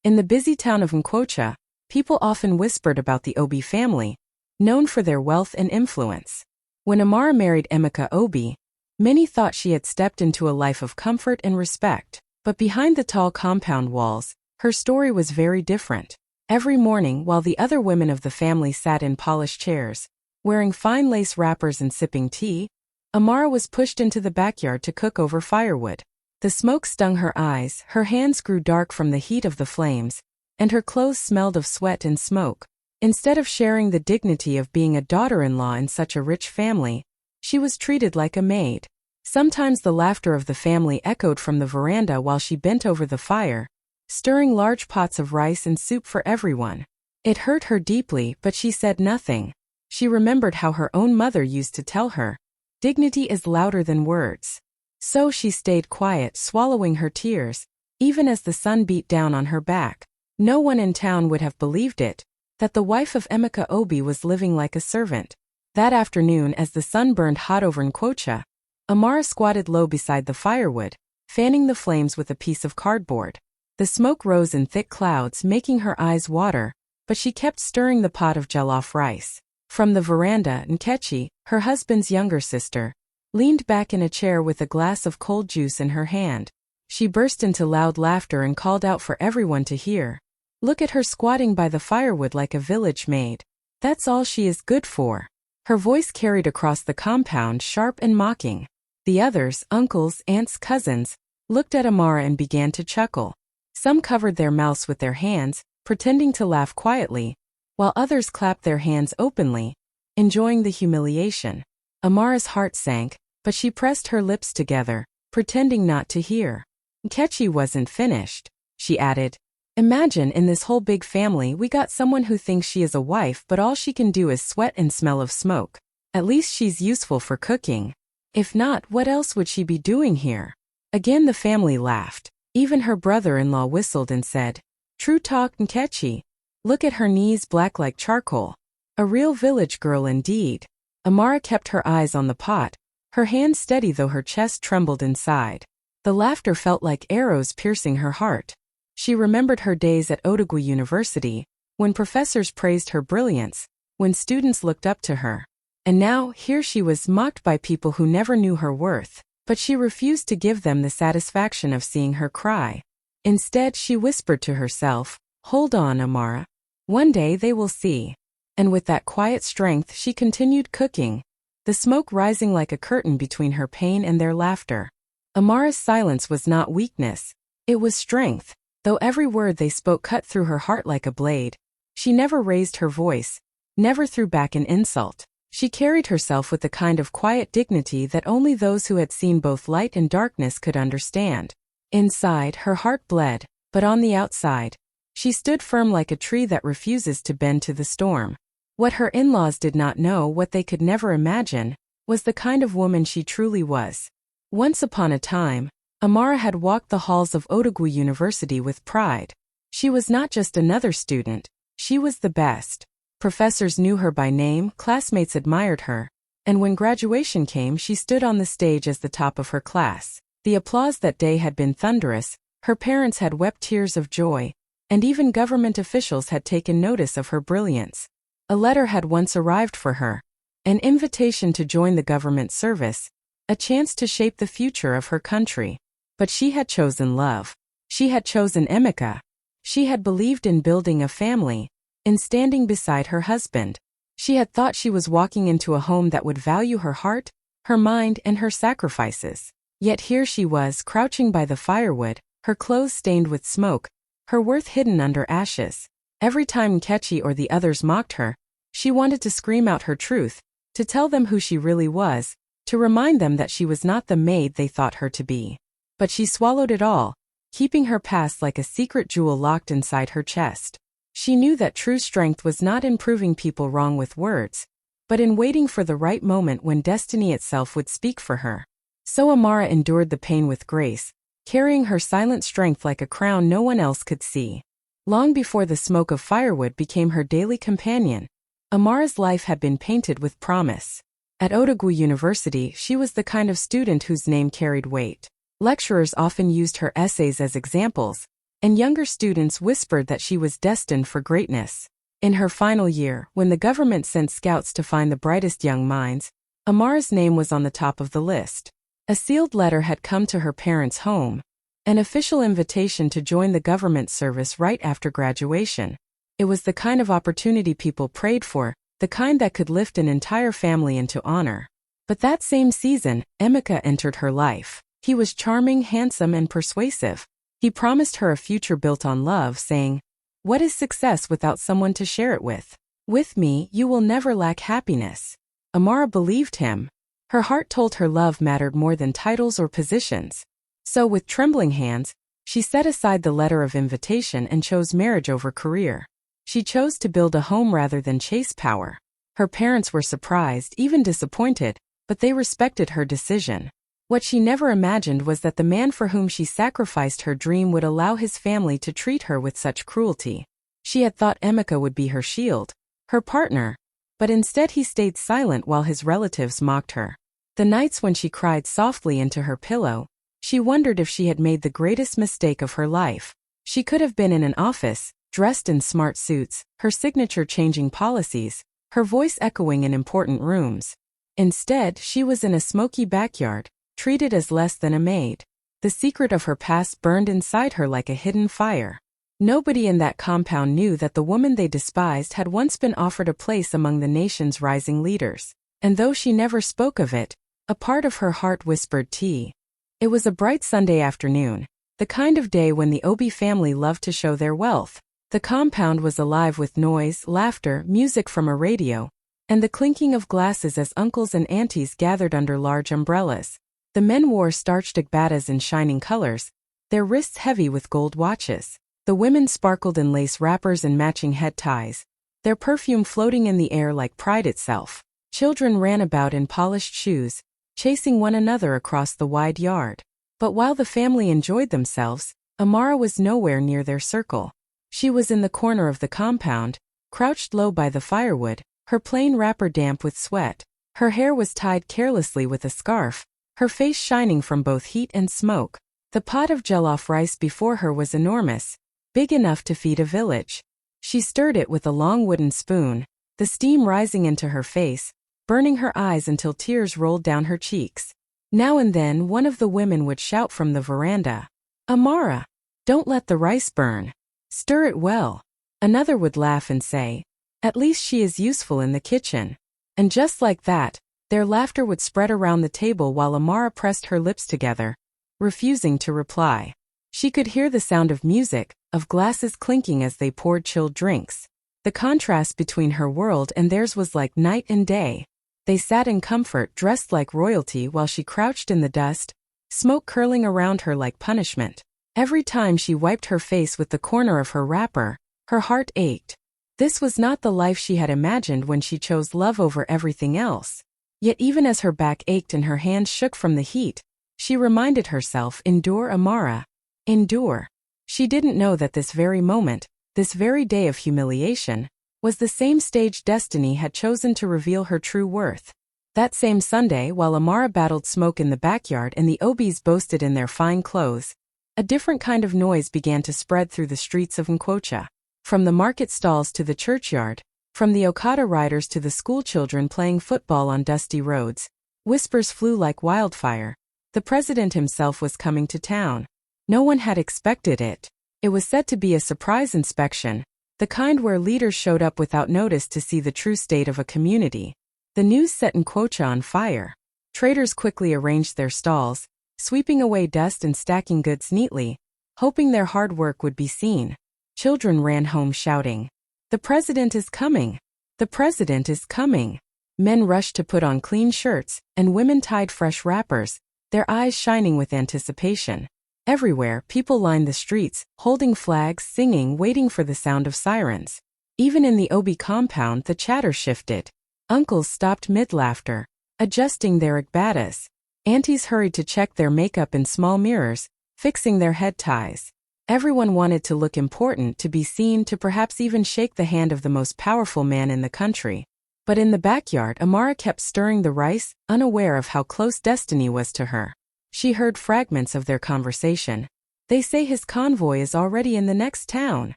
In the busy town of Nkocha, people often whispered about the Obi family, known for their wealth and influence. When Amara married Emeka Obi, many thought she had stepped into a life of comfort and respect. But behind the tall compound walls, her story was very different. Every morning, while the other women of the family sat in polished chairs, wearing fine lace wrappers and sipping tea, Amara was pushed into the backyard to cook over firewood. The smoke stung her eyes, her hands grew dark from the heat of the flames, and her clothes smelled of sweat and smoke. Instead of sharing the dignity of being a daughter-in-law in such a rich family, she was treated like a maid. Sometimes the laughter of the family echoed from the veranda while she bent over the fire, stirring large pots of rice and soup for everyone. It hurt her deeply, but she said nothing. She remembered how her own mother used to tell her, "Dignity is louder than words." So she stayed quiet, swallowing her tears, even as the sun beat down on her back. No one in town would have believed it, that the wife of Emeka Obi was living like a servant. That afternoon, as the sun burned hot over Nkocha, Amara squatted low beside the firewood, fanning the flames with a piece of cardboard. The smoke rose in thick clouds, making her eyes water, but she kept stirring the pot of jollof rice. From the veranda, Nkechi, her husband's younger sister, leaned back in a chair with a glass of cold juice in her hand. She burst into loud laughter and called out for everyone to hear. "Look at her squatting by the firewood like a village maid. That's all she is good for." Her voice carried across the compound, sharp and mocking. The others, uncles, aunts, cousins, looked at Amara and began to chuckle. Some covered their mouths with their hands, pretending to laugh quietly, while others clapped their hands openly, enjoying the humiliation. Amara's heart sank, but she pressed her lips together, pretending not to hear. "Nkechi wasn't finished," she added. "Imagine in this whole big family we got someone who thinks she is a wife but all she can do is sweat and smell of smoke. At least she's useful for cooking. If not, what else would she be doing here?" Again the family laughed. Even her brother-in-law whistled and said, "True talk, Nkechi. Look at her knees, black like charcoal. A real village girl indeed." Amara kept her eyes on the pot, her hands steady though her chest trembled inside. The laughter felt like arrows piercing her heart. She remembered her days at Odogwu University, when professors praised her brilliance, when students looked up to her. And now, here she was mocked by people who never knew her worth, but she refused to give them the satisfaction of seeing her cry. Instead, she whispered to herself, "Hold on, Amara. One day they will see." And with that quiet strength she continued cooking, the smoke rising like a curtain between her pain and their laughter. Amara's silence was not weakness, it was strength. Though every word they spoke cut through her heart like a blade, she never raised her voice, never threw back an insult. She carried herself with the kind of quiet dignity that only those who had seen both light and darkness could understand. Inside, her heart bled, but on the outside, she stood firm like a tree that refuses to bend to the storm. What her in-laws did not know, what they could never imagine, was the kind of woman she truly was. Once upon a time, Amara had walked the halls of Odogwu University with pride. She was not just another student, she was the best. Professors knew her by name, classmates admired her, and when graduation came she stood on the stage as the top of her class. The applause that day had been thunderous, her parents had wept tears of joy, and even government officials had taken notice of her brilliance. A letter had once arrived for her, an invitation to join the government service, a chance to shape the future of her country. But she had chosen love. She had chosen Emeka. She had believed in building a family, in standing beside her husband. She had thought she was walking into a home that would value her heart, her mind, and her sacrifices. Yet here she was, crouching by the firewood, her clothes stained with smoke, her worth hidden under ashes. Every time Nkechi or the others mocked her, she wanted to scream out her truth, to tell them who she really was, to remind them that she was not the maid they thought her to be. But she swallowed it all, keeping her past like a secret jewel locked inside her chest. She knew that true strength was not in proving people wrong with words, but in waiting for the right moment when destiny itself would speak for her. So Amara endured the pain with grace, carrying her silent strength like a crown no one else could see. Long before the smoke of firewood became her daily companion, Amara's life had been painted with promise. At Odogwu University, she was the kind of student whose name carried weight. Lecturers often used her essays as examples, and younger students whispered that she was destined for greatness. In her final year, when the government sent scouts to find the brightest young minds, Amara's name was on the top of the list. A sealed letter had come to her parents' home, an official invitation to join the government service right after graduation. It was the kind of opportunity people prayed for, the kind that could lift an entire family into honor. But that same season, Emeka entered her life. He was charming, handsome, and persuasive. He promised her a future built on love, saying, "What is success without someone to share it with? With me, you will never lack happiness." Amara believed him. Her heart told her love mattered more than titles or positions. So with trembling hands, she set aside the letter of invitation and chose marriage over career. She chose to build a home rather than chase power. Her parents were surprised, even disappointed, but they respected her decision. What she never imagined was that the man for whom she sacrificed her dream would allow his family to treat her with such cruelty. She had thought Emeka would be her shield, her partner, but instead he stayed silent while his relatives mocked her. The nights when she cried softly into her pillow, she wondered if she had made the greatest mistake of her life. She could have been in an office, dressed in smart suits, her signature changing policies, her voice echoing in important rooms. Instead, she was in a smoky backyard, treated as less than a maid. The secret of her past burned inside her like a hidden fire. Nobody in that compound knew that the woman they despised had once been offered a place among the nation's rising leaders. And though she never spoke of it, a part of her heart whispered tea. It was a bright Sunday afternoon, the kind of day when the Obi family loved to show their wealth. The compound was alive with noise, laughter, music from a radio, and the clinking of glasses as uncles and aunties gathered under large umbrellas. The men wore starched agbatas in shining colors, their wrists heavy with gold watches. The women sparkled in lace wrappers and matching head ties, their perfume floating in the air like pride itself. Children ran about in polished shoes, chasing one another across the wide yard. But while the family enjoyed themselves, Amara was nowhere near their circle. She was in the corner of the compound, crouched low by the firewood, her plain wrapper damp with sweat. Her hair was tied carelessly with a scarf, her face shining from both heat and smoke. The pot of jollof rice before her was enormous, big enough to feed a village. She stirred it with a long wooden spoon, the steam rising into her face, burning her eyes until tears rolled down her cheeks. Now and then one of the women would shout from the veranda, "Amara, don't let the rice burn. Stir it well." Another would laugh and say, "At least she is useful in the kitchen." And just like that, their laughter would spread around the table while Amara pressed her lips together, refusing to reply. She could hear the sound of music, of glasses clinking as they poured chilled drinks. The contrast between her world and theirs was like night and day. They sat in comfort, dressed like royalty, while she crouched in the dust, smoke curling around her like punishment. Every time she wiped her face with the corner of her wrapper, her heart ached. This was not the life she had imagined when she chose love over everything else. Yet even as her back ached and her hands shook from the heat, she reminded herself, "Endure, Amara. Endure." She didn't know that this very moment, this very day of humiliation, was the same stage destiny had chosen to reveal her true worth. That same Sunday, while Amara battled smoke in the backyard and the Obis boasted in their fine clothes, a different kind of noise began to spread through the streets of Nkocha. From the market stalls to the churchyard, from the Okada riders to the schoolchildren playing football on dusty roads, whispers flew like wildfire. The president himself was coming to town. No one had expected it. It was said to be a surprise inspection, the kind where leaders showed up without notice to see the true state of a community. The news set Nkocha on fire. Traders quickly arranged their stalls, sweeping away dust and stacking goods neatly, hoping their hard work would be seen. Children ran home shouting, "The president is coming! The president is coming!" Men rushed to put on clean shirts, and women tied fresh wrappers, their eyes shining with anticipation. Everywhere, people lined the streets, holding flags, singing, waiting for the sound of sirens. Even in the Obi compound, the chatter shifted. Uncles stopped mid-laughter, adjusting their agbatas. Aunties hurried to check their makeup in small mirrors, fixing their head ties. Everyone wanted to look important, to be seen, to perhaps even shake the hand of the most powerful man in the country. But in the backyard, Amara kept stirring the rice, unaware of how close destiny was to her. She heard fragments of their conversation. They say his convoy is already in the next town.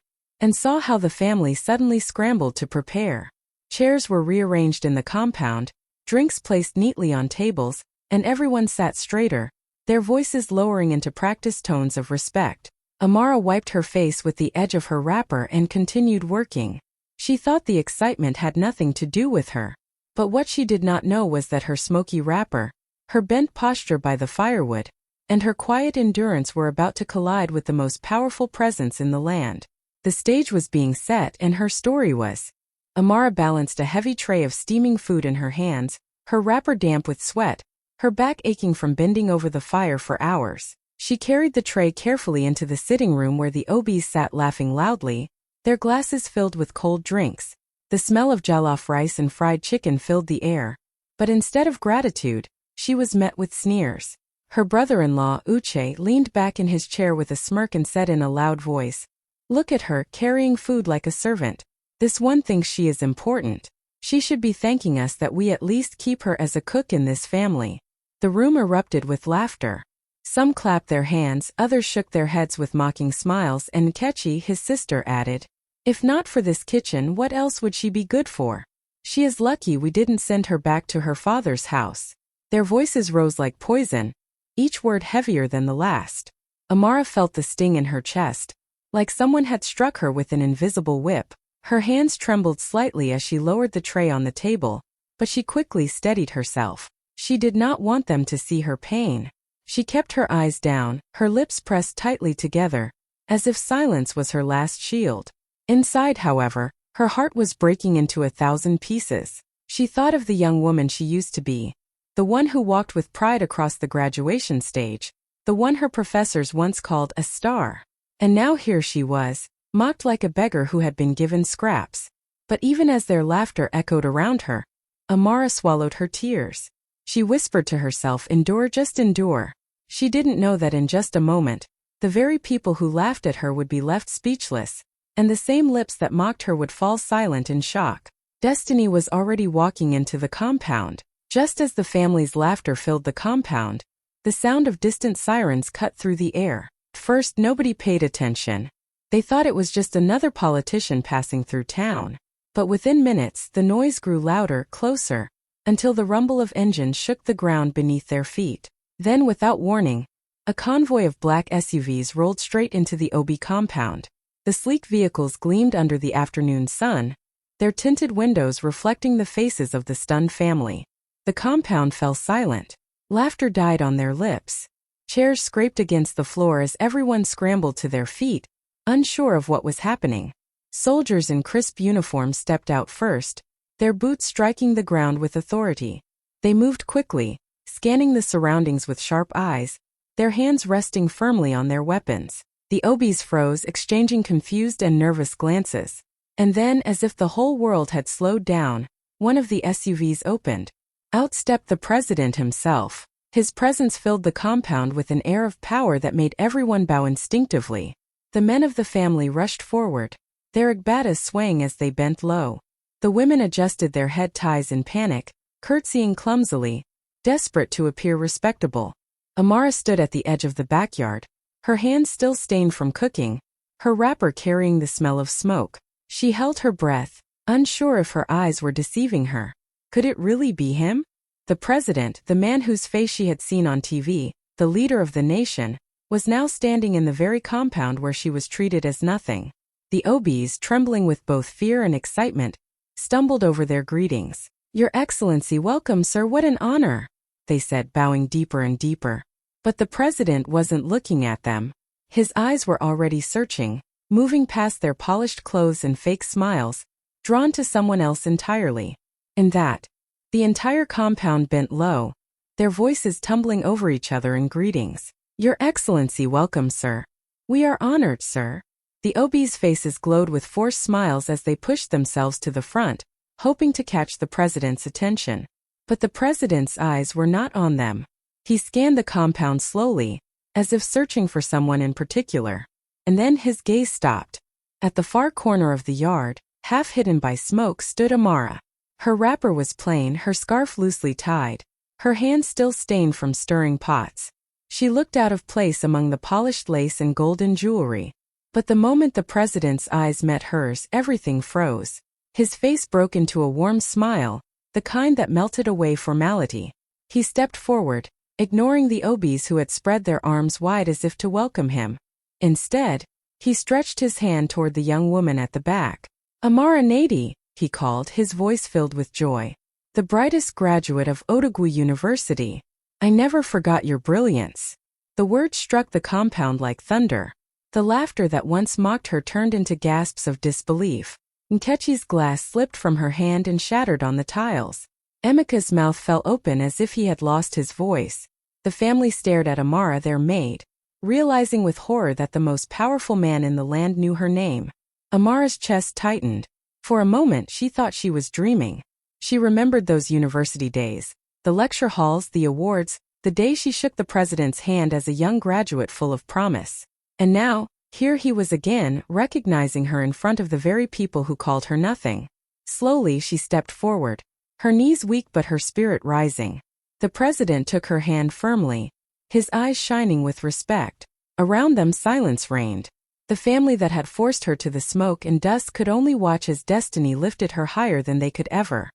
And saw how the family suddenly scrambled to prepare. Chairs were rearranged in the compound, drinks placed neatly on tables, and everyone sat straighter, their voices lowering into practiced tones of respect. Amara wiped her face with the edge of her wrapper and continued working. She thought the excitement had nothing to do with her. But what she did not know was that her smoky wrapper, her bent posture by the firewood, and her quiet endurance were about to collide with the most powerful presence in the land. The stage was being set and her story was. Amara balanced a heavy tray of steaming food in her hands, her wrapper damp with sweat, her back aching from bending over the fire for hours. She carried the tray carefully into the sitting room where the Obis sat laughing loudly, their glasses filled with cold drinks. The smell of jollof rice and fried chicken filled the air. But instead of gratitude, she was met with sneers. Her brother-in-law, Uche, leaned back in his chair with a smirk and said in a loud voice, "Look at her, carrying food like a servant. This one thinks she is important. She should be thanking us that we at least keep her as a cook in this family." The room erupted with laughter. Some clapped their hands, others shook their heads with mocking smiles, and Nkechi, his sister, added, "If not for this kitchen, what else would she be good for? She is lucky we didn't send her back to her father's house." Their voices rose like poison, each word heavier than the last. Amara felt the sting in her chest, like someone had struck her with an invisible whip. Her hands trembled slightly as she lowered the tray on the table, but she quickly steadied herself. She did not want them to see her pain. She kept her eyes down, her lips pressed tightly together, as if silence was her last shield. Inside, however, her heart was breaking into 1,000 pieces. She thought of the young woman she used to be, the one who walked with pride across the graduation stage, the one her professors once called a star. And now here she was, mocked like a beggar who had been given scraps. But even as their laughter echoed around her, Amara swallowed her tears. She whispered to herself, "Endure, just endure." She didn't know that in just a moment, the very people who laughed at her would be left speechless, and the same lips that mocked her would fall silent in shock. Destiny was already walking into the compound. Just as the family's laughter filled the compound, the sound of distant sirens cut through the air. At first, nobody paid attention. They thought it was just another politician passing through town. But within minutes, the noise grew louder, closer, until the rumble of engines shook the ground beneath their feet. Then, without warning, a convoy of black SUVs rolled straight into the Obi compound. The sleek vehicles gleamed under the afternoon sun, their tinted windows reflecting the faces of the stunned family. The compound fell silent. Laughter died on their lips. Chairs scraped against the floor as everyone scrambled to their feet, unsure of what was happening. Soldiers in crisp uniforms stepped out first, their boots striking the ground with authority. They moved quickly, scanning the surroundings with sharp eyes, their hands resting firmly on their weapons. The Obis froze, exchanging confused and nervous glances. And then, as if the whole world had slowed down, one of the SUVs opened. Out stepped the president himself. His presence filled the compound with an air of power that made everyone bow instinctively. The men of the family rushed forward, their igbatas swaying as they bent low. The women adjusted their head ties in panic, curtsying clumsily, desperate to appear respectable. Amara stood at the edge of the backyard, her hands still stained from cooking, her wrapper carrying the smell of smoke. She held her breath, unsure if her eyes were deceiving her. Could it really be him? The president, the man whose face she had seen on TV, the leader of the nation, was now standing in the very compound where she was treated as nothing. The Obis, trembling with both fear and excitement, stumbled over their greetings. "Your Excellency, welcome, sir, what an honor," they said, bowing deeper and deeper. But the president wasn't looking at them. His eyes were already searching, moving past their polished clothes and fake smiles, drawn to someone else entirely. And that, the entire compound bent low, their voices tumbling over each other in greetings. "Your Excellency, welcome, sir. We are honored, sir." The Obis' faces glowed with forced smiles as they pushed themselves to the front, hoping to catch the president's attention. But the president's eyes were not on them. He scanned the compound slowly, as if searching for someone in particular. And then his gaze stopped. At the far corner of the yard, half hidden by smoke, stood Amara. Her wrapper was plain, her scarf loosely tied, her hands still stained from stirring pots. She looked out of place among the polished lace and golden jewelry. But the moment the president's eyes met hers, everything froze. His face broke into a warm smile, the kind that melted away formality. He stepped forward, ignoring the Obis who had spread their arms wide as if to welcome him. Instead, he stretched his hand toward the young woman at the back. Amara Nady, he called, his voice filled with joy. The brightest graduate of Odogwu University. I never forgot your brilliance. The words struck the compound like thunder. The laughter that once mocked her turned into gasps of disbelief. Nkechi's glass slipped from her hand and shattered on the tiles. Emeka's mouth fell open as if he had lost his voice. The family stared at Amara, their maid, realizing with horror that the most powerful man in the land knew her name. Amara's chest tightened. For a moment she thought she was dreaming. She remembered those university days, the lecture halls, the awards, the day she shook the president's hand as a young graduate full of promise. And now, here he was again, recognizing her in front of the very people who called her nothing. Slowly she stepped forward, her knees weak but her spirit rising. The president took her hand firmly, his eyes shining with respect. Around them silence reigned. The family that had forced her to the smoke and dust could only watch as destiny lifted her higher than they could ever.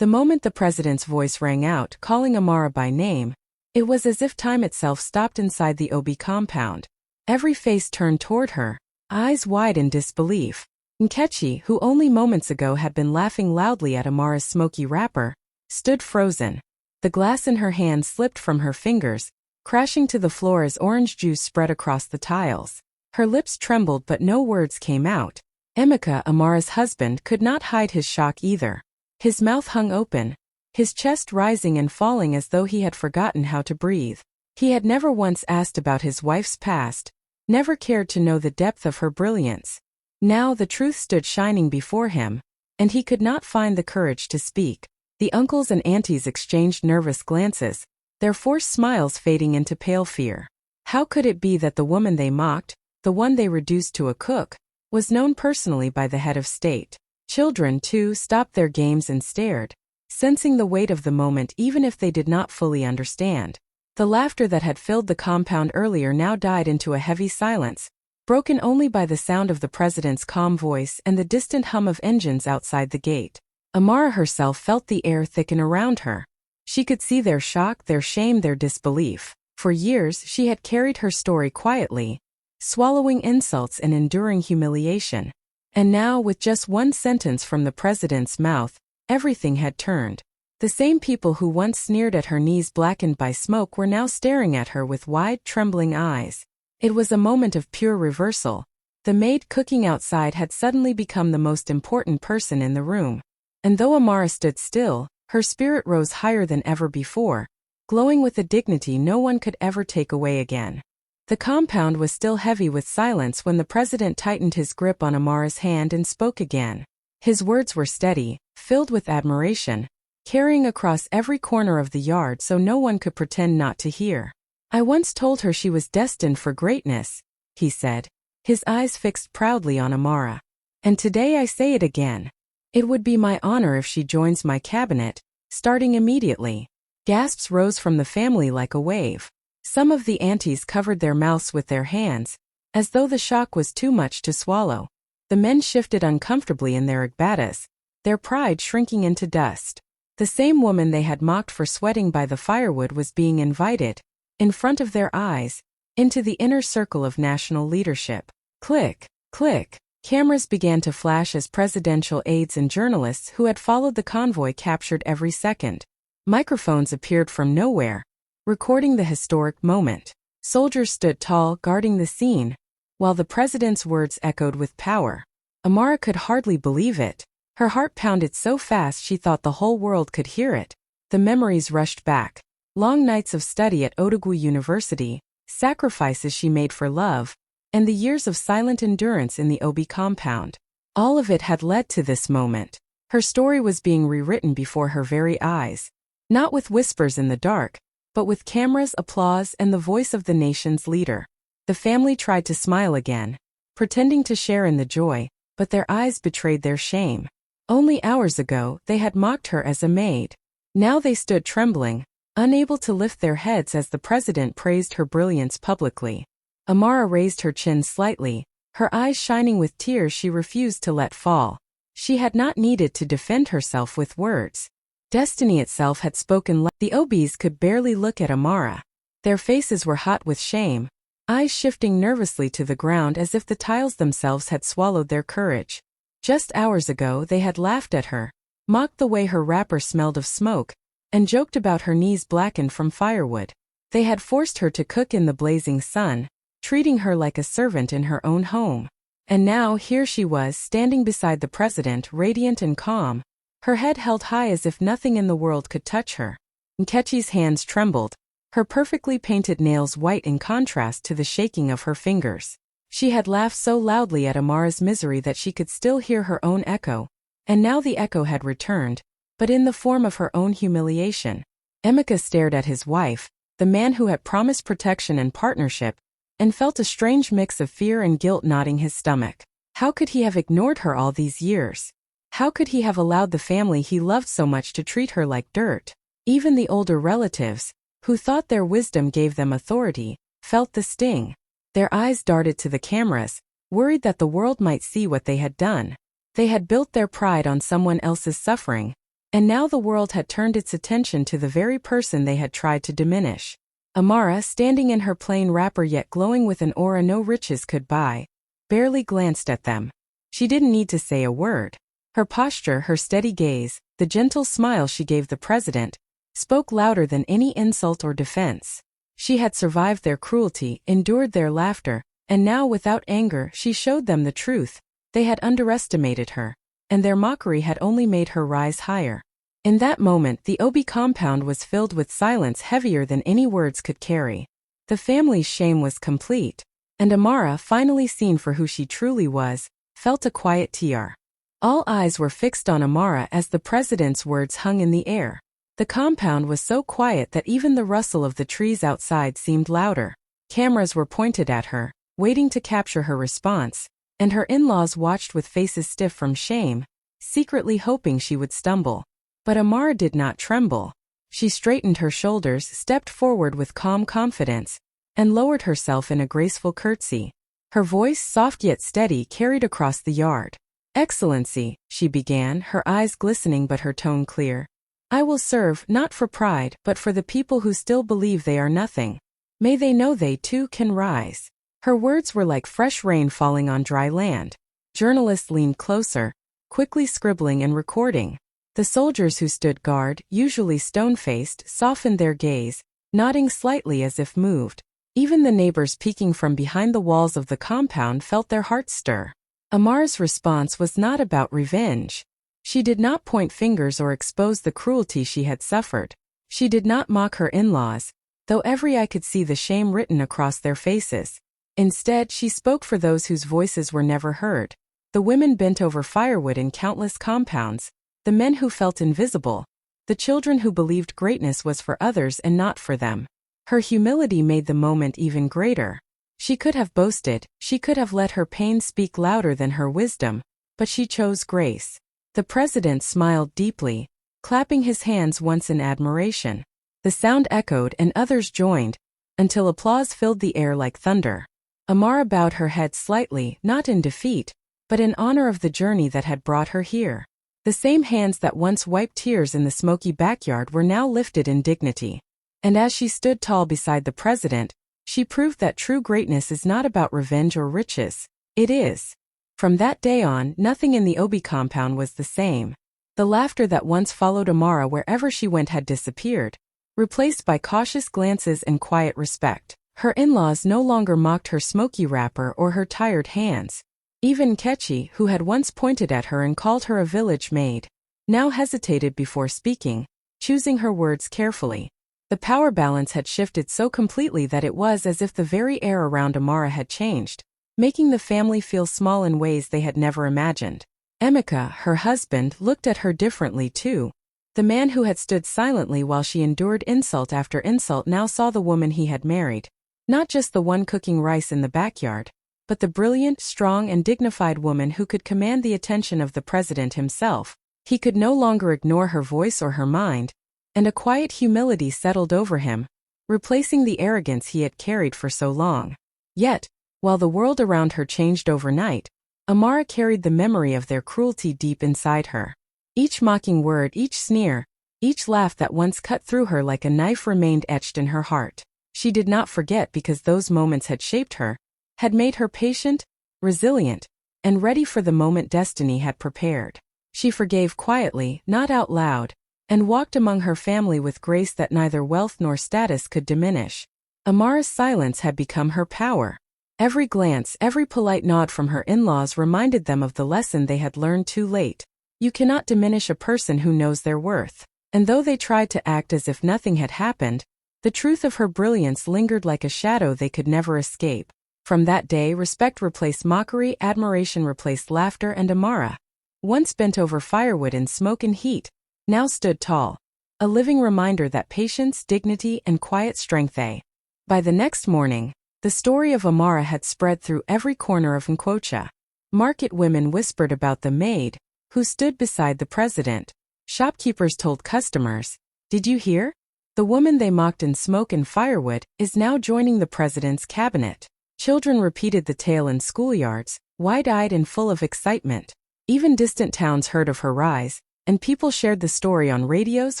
The moment the president's voice rang out, calling Amara by name, it was as if time itself stopped inside the Obi compound. Every face turned toward her, eyes wide in disbelief. Nkechi, who only moments ago had been laughing loudly at Amara's smoky wrapper, stood frozen. The glass in her hand slipped from her fingers, crashing to the floor as orange juice spread across the tiles. Her lips trembled but no words came out. Emeka, Amara's husband, could not hide his shock either. His mouth hung open, his chest rising and falling as though he had forgotten how to breathe. He had never once asked about his wife's past, never cared to know the depth of her brilliance. Now the truth stood shining before him, and he could not find the courage to speak. The uncles and aunties exchanged nervous glances, their forced smiles fading into pale fear. How could it be that the woman they mocked, the one they reduced to a cook, was known personally by the head of state? Children, too, stopped their games and stared, sensing the weight of the moment even if they did not fully understand. The laughter that had filled the compound earlier now died into a heavy silence, broken only by the sound of the president's calm voice and the distant hum of engines outside the gate. Amara herself felt the air thicken around her. She could see their shock, their shame, their disbelief. For years she had carried her story quietly, swallowing insults and enduring humiliation. And now, with just one sentence from the president's mouth, everything had turned. The same people who once sneered at her knees blackened by smoke were now staring at her with wide, trembling eyes. It was a moment of pure reversal. The maid cooking outside had suddenly become the most important person in the room. And though Amara stood still, her spirit rose higher than ever before, glowing with a dignity no one could ever take away again. The compound was still heavy with silence when the president tightened his grip on Amara's hand and spoke again. His words were steady, filled with admiration, carrying across every corner of the yard so no one could pretend not to hear. I once told her she was destined for greatness, he said, his eyes fixed proudly on Amara. And today I say it again. It would be my honor if she joins my cabinet, starting immediately. Gasps rose from the family like a wave. Some of the aunties covered their mouths with their hands, as though the shock was too much to swallow. The men shifted uncomfortably in their igbatas, their pride shrinking into dust. The same woman they had mocked for sweating by the firewood was being invited, in front of their eyes, into the inner circle of national leadership. Click, click. Cameras began to flash as presidential aides and journalists who had followed the convoy captured every second. Microphones appeared from nowhere, recording the historic moment. Soldiers stood tall, guarding the scene, while the president's words echoed with power. Amara could hardly believe it. Her heart pounded so fast she thought the whole world could hear it. The memories rushed back. Long nights of study at Odogwu University, sacrifices she made for love, and the years of silent endurance in the Obi compound. All of it had led to this moment. Her story was being rewritten before her very eyes. Not with whispers in the dark, but with cameras, applause, and the voice of the nation's leader. The family tried to smile again, pretending to share in the joy, but their eyes betrayed their shame. Only hours ago, they had mocked her as a maid. Now they stood trembling, unable to lift their heads as the president praised her brilliance publicly. Amara raised her chin slightly, her eyes shining with tears she refused to let fall. She had not needed to defend herself with words. Destiny itself had spoken. The Obis could barely look at Amara. Their faces were hot with shame, eyes shifting nervously to the ground as if the tiles themselves had swallowed their courage. Just hours ago they had laughed at her, mocked the way her wrapper smelled of smoke, and joked about her knees blackened from firewood. They had forced her to cook in the blazing sun, treating her like a servant in her own home. And now here she was standing beside the president, radiant and calm, her head held high as if nothing in the world could touch her. Nkechi's hands trembled, her perfectly painted nails white in contrast to the shaking of her fingers. She had laughed so loudly at Amara's misery that she could still hear her own echo, and now the echo had returned, but in the form of her own humiliation. Emeka stared at his wife, the man who had promised protection and partnership, and felt a strange mix of fear and guilt knotting his stomach. How could he have ignored her all these years? How could he have allowed the family he loved so much to treat her like dirt? Even the older relatives, who thought their wisdom gave them authority, felt the sting. Their eyes darted to the cameras, worried that the world might see what they had done. They had built their pride on someone else's suffering, and now the world had turned its attention to the very person they had tried to diminish. Amara, standing in her plain wrapper yet glowing with an aura no riches could buy, barely glanced at them. She didn't need to say a word. Her posture, her steady gaze, the gentle smile she gave the president, spoke louder than any insult or defense. She had survived their cruelty, endured their laughter, and now without anger she showed them the truth. They had underestimated her, and their mockery had only made her rise higher. In that moment the Obi compound was filled with silence heavier than any words could carry. The family's shame was complete, and Amara, finally seen for who she truly was, felt a quiet tear. All eyes were fixed on Amara as the president's words hung in the air. The compound was so quiet that even the rustle of the trees outside seemed louder. Cameras were pointed at her, waiting to capture her response, and her in-laws watched with faces stiff from shame, secretly hoping she would stumble. But Amara did not tremble. She straightened her shoulders, stepped forward with calm confidence, and lowered herself in a graceful curtsy. Her voice, soft yet steady, carried across the yard. "Excellency," she began, her eyes glistening but her tone clear. "I will serve, not for pride, but for the people who still believe they are nothing. May they know they too can rise." Her words were like fresh rain falling on dry land. Journalists leaned closer, quickly scribbling and recording. The soldiers who stood guard, usually stone-faced, softened their gaze, nodding slightly as if moved. Even the neighbors peeking from behind the walls of the compound felt their hearts stir. Amara's response was not about revenge. She did not point fingers or expose the cruelty she had suffered. She did not mock her in-laws, though every eye could see the shame written across their faces. Instead, she spoke for those whose voices were never heard. The women bent over firewood in countless compounds, the men who felt invisible, the children who believed greatness was for others and not for them. Her humility made the moment even greater. She could have boasted, she could have let her pain speak louder than her wisdom, but she chose grace. The president smiled deeply, clapping his hands once in admiration. The sound echoed and others joined, until applause filled the air like thunder. Amara bowed her head slightly, not in defeat, but in honor of the journey that had brought her here. The same hands that once wiped tears in the smoky backyard were now lifted in dignity. And as she stood tall beside the president, she proved that true greatness is not about revenge or riches. It is. From that day on, nothing in the Obi compound was the same. The laughter that once followed Amara wherever she went had disappeared, replaced by cautious glances and quiet respect. Her in-laws no longer mocked her smoky wrapper or her tired hands. Even Nkechi, who had once pointed at her and called her a village maid, now hesitated before speaking, choosing her words carefully. The power balance had shifted so completely that it was as if the very air around Amara had changed, making the family feel small in ways they had never imagined. Emeka, her husband, looked at her differently too. The man who had stood silently while she endured insult after insult now saw the woman he had married, not just the one cooking rice in the backyard, but the brilliant, strong and dignified woman who could command the attention of the president himself. He could no longer ignore her voice or her mind. and a quiet humility settled over him, replacing the arrogance he had carried for so long. Yet, while the world around her changed overnight, Amara carried the memory of their cruelty deep inside her. Each mocking word, each sneer, each laugh that once cut through her like a knife remained etched in her heart. She did not forget because those moments had shaped her, had made her patient, resilient, and ready for the moment destiny had prepared. She forgave quietly, not out loud, and walked among her family with grace that neither wealth nor status could diminish. Amara's silence had become her power. Every glance, every polite nod from her in-laws reminded them of the lesson they had learned too late. You cannot diminish a person who knows their worth. And though they tried to act as if nothing had happened, the truth of her brilliance lingered like a shadow they could never escape. From that day, respect replaced mockery, admiration replaced laughter, and Amara, once bent over firewood in smoke and heat, now stood tall, a living reminder that patience, dignity, and quiet strength they. By the next morning, the story of Amara had spread through every corner of Nkocha. Market women whispered about the maid, who stood beside the president. Shopkeepers told customers, "Did you hear? The woman they mocked in smoke and firewood is now joining the president's cabinet." Children repeated the tale in schoolyards, wide-eyed and full of excitement. Even distant towns heard of her rise, and people shared the story on radios,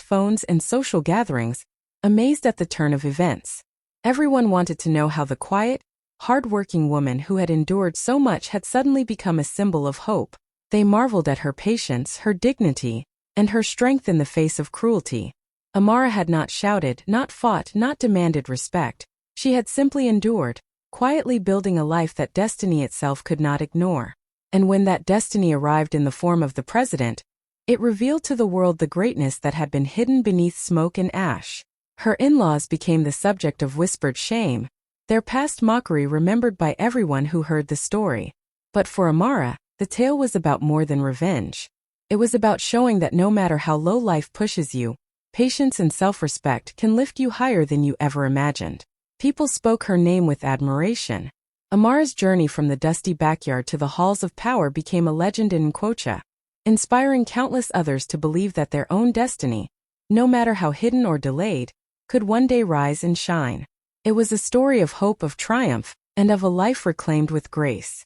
phones, and social gatherings, amazed at the turn of events. Everyone wanted to know how the quiet, hard-working woman who had endured so much had suddenly become a symbol of hope. They marveled at her patience, her dignity, and her strength in the face of cruelty. Amara had not shouted, not fought, not demanded respect. She had simply endured, quietly building a life that destiny itself could not ignore. And when that destiny arrived in the form of the president, it revealed to the world the greatness that had been hidden beneath smoke and ash. Her in-laws became the subject of whispered shame, their past mockery remembered by everyone who heard the story. But for Amara, the tale was about more than revenge. It was about showing that no matter how low life pushes you, patience and self-respect can lift you higher than you ever imagined. People spoke her name with admiration. Amara's journey from the dusty backyard to the halls of power became a legend in Nkocha, inspiring countless others to believe that their own destiny, no matter how hidden or delayed, could one day rise and shine. It was a story of hope, of triumph, and of a life reclaimed with grace.